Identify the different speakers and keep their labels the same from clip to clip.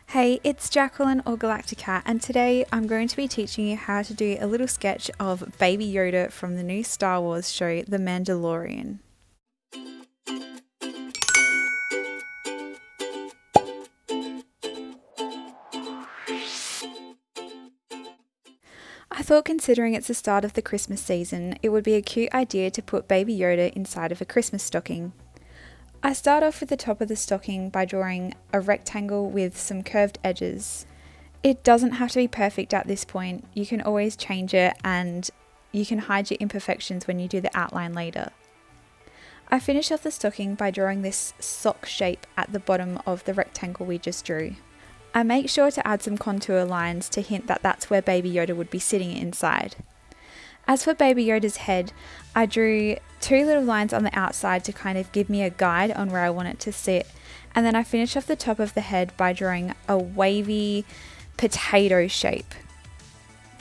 Speaker 1: Hey, it's Jacqueline or Galactica, and today I'm going to be teaching you how to do a little sketch of Baby Yoda from the new Star Wars show, The Mandalorian. I thought, considering it's the start of the Christmas season, it would be a cute idea to put Baby Yoda inside of a Christmas stocking. I start off with the top of the stocking by drawing a rectangle with some curved edges. It doesn't have to be perfect at this point, you can always change it and you can hide your imperfections when you do the outline later. I finish off the stocking by drawing this sock shape at the bottom of the rectangle we just drew. I make sure to add some contour lines to hint that that's where Baby Yoda would be sitting inside. As for Baby Yoda's head, I drew two little lines on the outside to kind of give me a guide on where I want it to sit, and then I finish off the top of the head by drawing a wavy potato shape.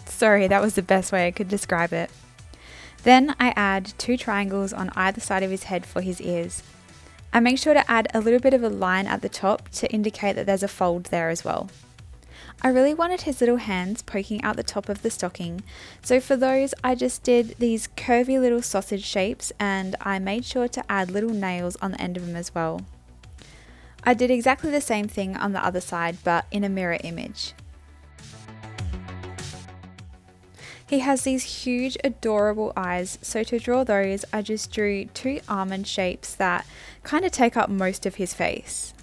Speaker 1: Sorry, that was the best way I could describe it. Then I add two triangles on either side of his head for his ears. I make sure to add a little bit of a line at the top to indicate that there's a fold there as well. I really wanted his little hands poking out the top of the stocking, so for those I just did these curvy little sausage shapes and I made sure to add little nails on the end of them as well. I did exactly the same thing on the other side, but in a mirror image. He has these huge adorable eyes, so to draw those I just drew two almond shapes that kind of take up most of his face.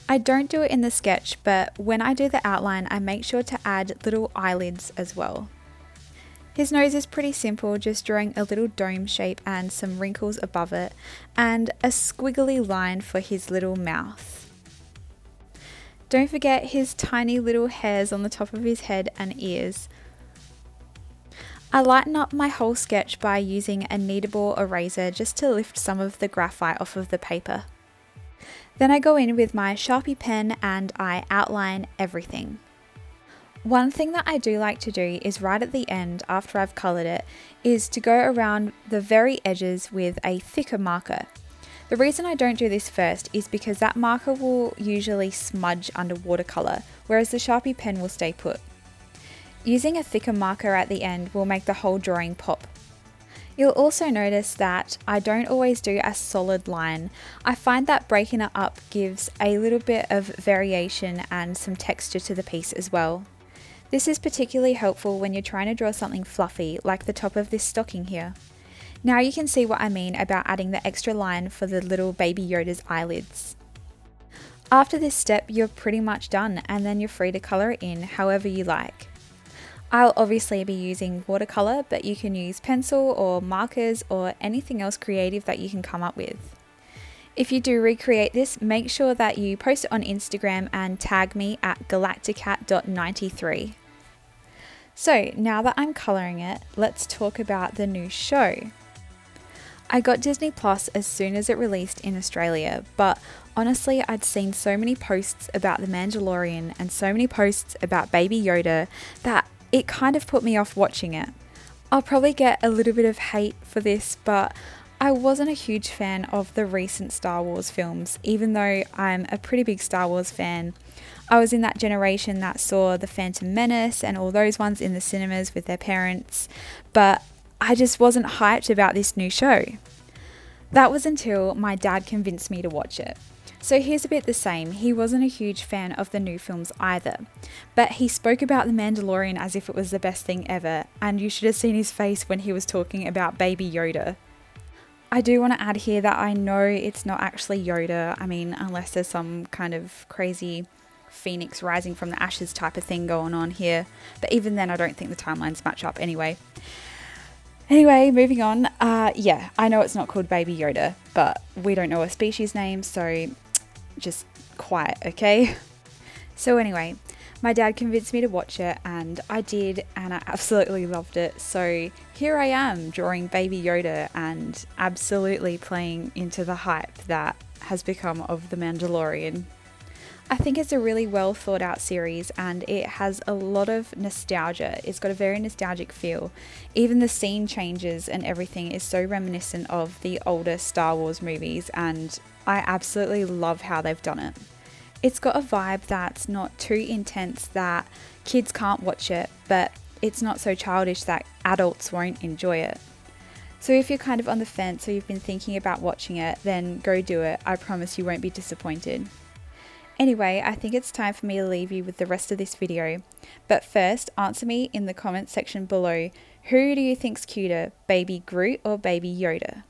Speaker 1: I don't do it in the sketch, but when I do the outline I make sure to add little eyelids as well. His nose is pretty simple, just drawing a little dome shape and some wrinkles above it, and a squiggly line for his little mouth. Don't forget his tiny little hairs on the top of his head and ears. I lighten up my whole sketch by using a kneadable eraser just to lift some of the graphite off of the paper. Then I go in with my Sharpie pen and I outline everything. One thing that I do like to do is right at the end, after I've coloured it, is to go around the very edges with a thicker marker. The reason I don't do this first is because that marker will usually smudge under watercolour, whereas the Sharpie pen will stay put. Using a thicker marker at the end will make the whole drawing pop. You'll also notice that I don't always do a solid line. I find that breaking it up gives a little bit of variation and some texture to the piece as well. This is particularly helpful when you're trying to draw something fluffy like the top of this stocking here. Now you can see what I mean about adding the extra line for the little Baby Yoda's eyelids. After this step you're pretty much done, and then you're free to colour it in however you like. I'll obviously be using watercolour, but you can use pencil or markers or anything else creative that you can come up with. If you do recreate this, make sure that you post it on Instagram and tag me at galacticat.93. So now that I'm colouring it, let's talk about the new show. I got Disney Plus as soon as it released in Australia, but honestly I'd seen so many posts about The Mandalorian and so many posts about Baby Yoda that it kind of put me off watching it. I'll probably get a little bit of hate for this, but I wasn't a huge fan of the recent Star Wars films, even though I'm a pretty big Star Wars fan. I was in that generation that saw The Phantom Menace and all those ones in the cinemas with their parents, but I just wasn't hyped about this new show. That was until my dad convinced me to watch it. So here's a bit the same, he wasn't a huge fan of the new films either, but he spoke about The Mandalorian as if it was the best thing ever, and you should have seen his face when he was talking about Baby Yoda. I do want to add here that I know it's not actually Yoda, I mean unless there's some kind of crazy phoenix rising from the ashes type of thing going on here, but even then I don't think the timelines match up anyway. Anyway, moving on, yeah, I know it's not called Baby Yoda, but we don't know a species name, so just quiet, okay? So anyway, my dad convinced me to watch it and I did, and I absolutely loved it. So here I am drawing Baby Yoda and absolutely playing into the hype that has become of The Mandalorian. I think it's a really well thought out series and it has a lot of nostalgia. It's got a very nostalgic feel. Even the scene changes and everything is so reminiscent of the older Star Wars movies, and I absolutely love how they've done it. It's got a vibe that's not too intense that kids can't watch it, but it's not so childish that adults won't enjoy it. So if you're kind of on the fence or you've been thinking about watching it, then go do it. I promise you won't be disappointed. Anyway, I think it's time for me to leave you with the rest of this video. But first, answer me in the comments section below, who do you think's cuter, Baby Groot or Baby Yoda?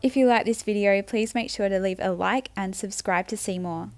Speaker 1: If you like this video, please make sure to leave a like and subscribe to see more.